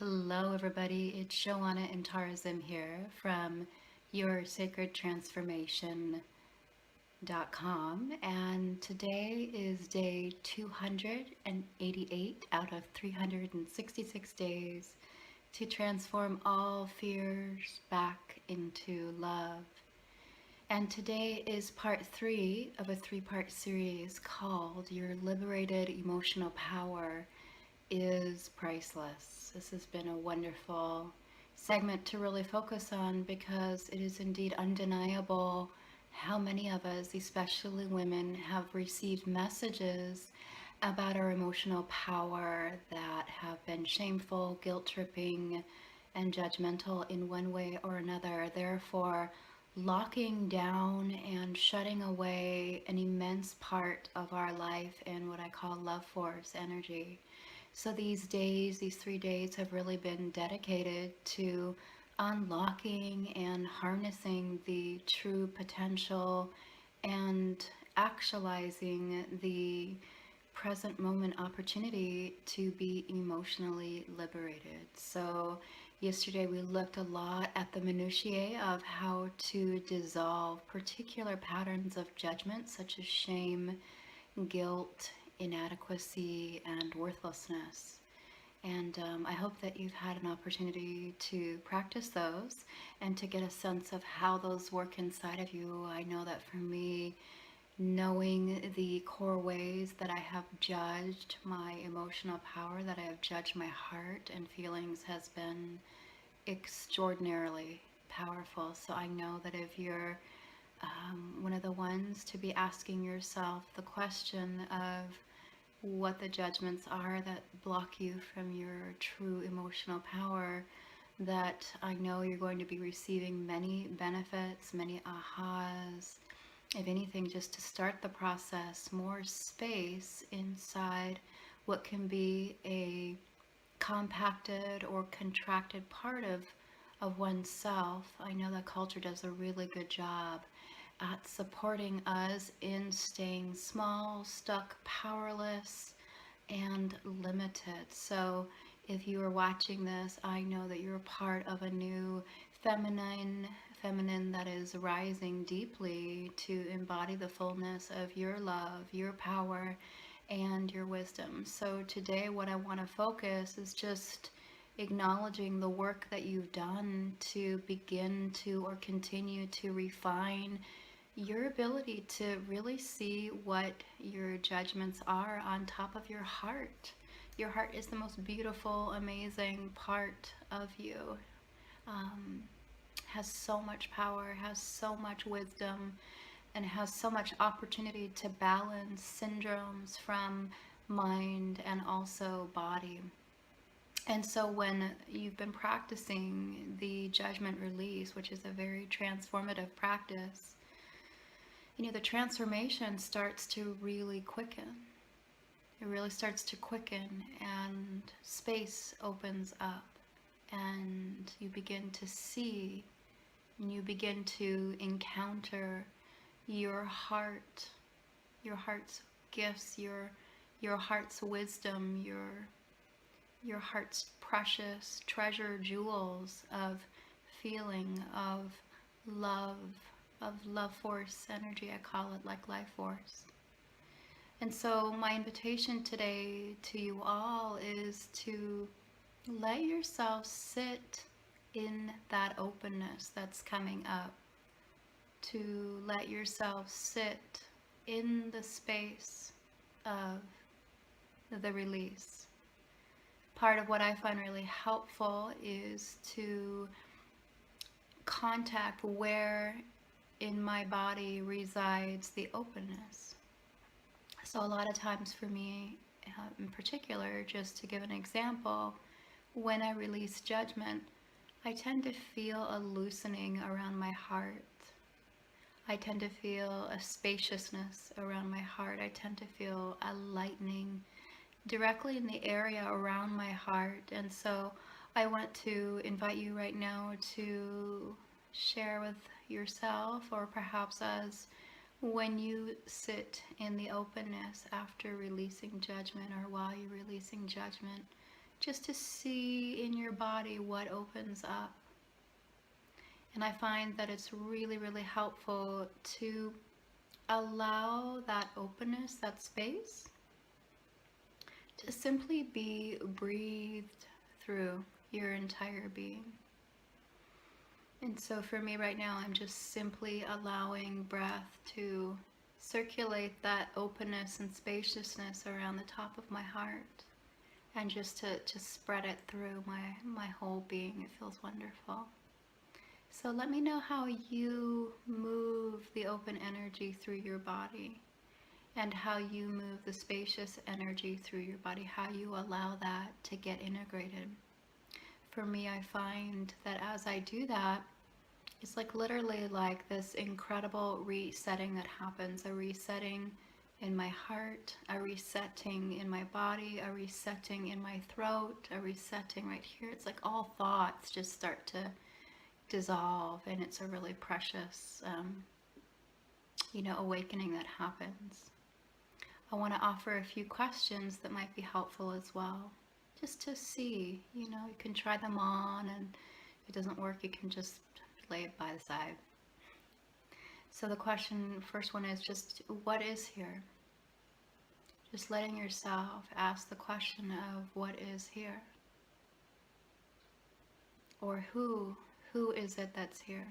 Hello, everybody. It's Joanna and Tarazim here from yoursacredtransformation.com. And today is day 288 out of 366 days to transform all fears back into love. And today is part 3 of a 3-part series called Your Liberated Emotional Power is Priceless. This has been a wonderful segment to really focus on because it is indeed undeniable how many of us, especially women, have received messages about our emotional power that have been shameful, guilt tripping, and judgmental in one way or another. Therefore, locking down and shutting away an immense part of our life in what I call love force energy. So these days, these 3 days have really been dedicated to unlocking and harnessing the true potential and actualizing the present moment opportunity to be emotionally liberated. So yesterday we looked a lot at the minutiae of how to dissolve particular patterns of judgment such as shame, guilt, inadequacy, and worthlessness. And I hope that you've had an opportunity to practice those and to get a sense of how those work inside of you. I know that for me, knowing the core ways that I have judged my emotional power, that I have judged my heart and feelings, has been extraordinarily powerful. So I know that if you're one of the ones to be asking yourself the question of what the judgments are that block you from your true emotional power, that I know you're going to be receiving many benefits, many ahas. If anything, just to start the process, more space inside what can be a compacted or contracted part of oneself. I know that culture does a really good job at supporting us in staying small, stuck, powerless, and limited. So if you are watching this, I know that you're part of a new feminine that is rising deeply to embody the fullness of your love, your power, and your wisdom. So today what I want to focus is just acknowledging the work that you've done to begin to or continue to refine your ability to really see what your judgments are on top of your heart. Your heart is the most beautiful, amazing part of you. Um, has so much power, has so much wisdom, and has so much opportunity to balance syndromes from mind and also body. And so when you've been practicing the judgment release, which is a very transformative practice, the transformation starts to really quicken. It really starts to quicken, and space opens up, and you begin to see, and you begin to encounter your heart, your heart's gifts, your heart's wisdom, your heart's precious treasure jewels of feeling, love, of love force energy. I call it like life force. And so my invitation today to you all is to let yourself sit in that openness that's coming up, to let yourself sit in the space of the release. Part of what I find really helpful is to contact where in my body resides the openness. So a lot of times for me, in particular, just to give an example, when I release judgment, I tend to feel a loosening around my heart. I tend to feel a spaciousness around my heart. I tend to feel a lightening directly in the area around my heart. And so I want to invite you right now to share with yourself, or perhaps us, when you sit in the openness after releasing judgment, or while you're releasing judgment, just to see in your body what opens up. And I find that it's really, really helpful to allow that openness, that space, to simply be breathed through your entire being. And so for me right now, I'm just simply allowing breath to circulate that openness and spaciousness around the top of my heart, and just to spread it through my whole being. It feels wonderful. So let me know how you move the open energy through your body, and how you move the spacious energy through your body, how you allow that to get integrated. For me, I find that as I do that, it's like literally like this incredible resetting that happens, a resetting in my heart, a resetting in my body, a resetting in my throat, a resetting right here. It's like all thoughts just start to dissolve, and it's a really precious, awakening that happens. I want to offer a few questions that might be helpful as well, just to see. You can try them on, and if it doesn't work, you can just lay it by the side. So the first one is just, what is here? Just letting yourself ask the question of what is here? Or who is it that's here?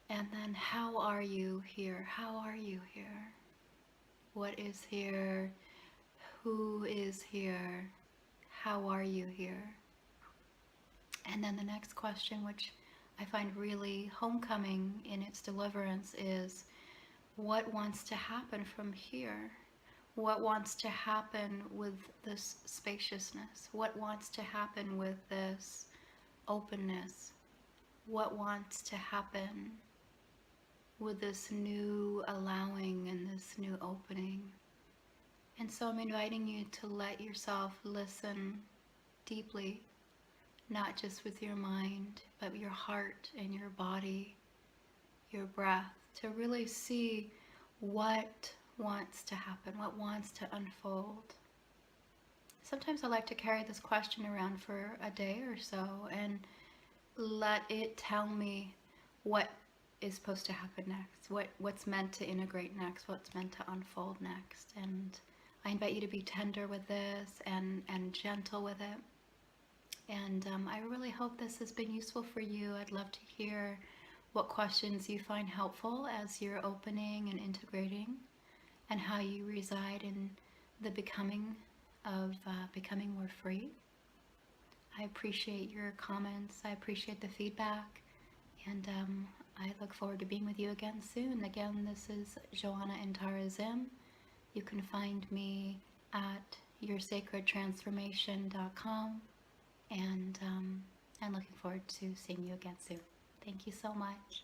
And then how are you here? How are you here? What is here? Who is here? How are you here? And then the next question, which I find really homecoming in its deliverance, is what wants to happen from here? What wants to happen with this spaciousness? What wants to happen with this openness? What wants to happen with this new allowing and this new opening? And so I'm inviting you to let yourself listen deeply, not just with your mind, but your heart and your body, your breath, to really see what wants to happen, what wants to unfold. Sometimes I like to carry this question around for a day or so and let it tell me what is supposed to happen next, what's meant to integrate next, what's meant to unfold next. And I invite you to be tender with this and gentle with it. And I really hope this has been useful for you. I'd love to hear what questions you find helpful as you're opening and integrating, and how you reside in the becoming of becoming more free. I appreciate your comments. I appreciate the feedback. And I look forward to being with you again soon. Again, this is Joanna Intara Zim. You can find me at yoursacredtransformation.com. And I'm looking forward to seeing you again soon. Thank you so much.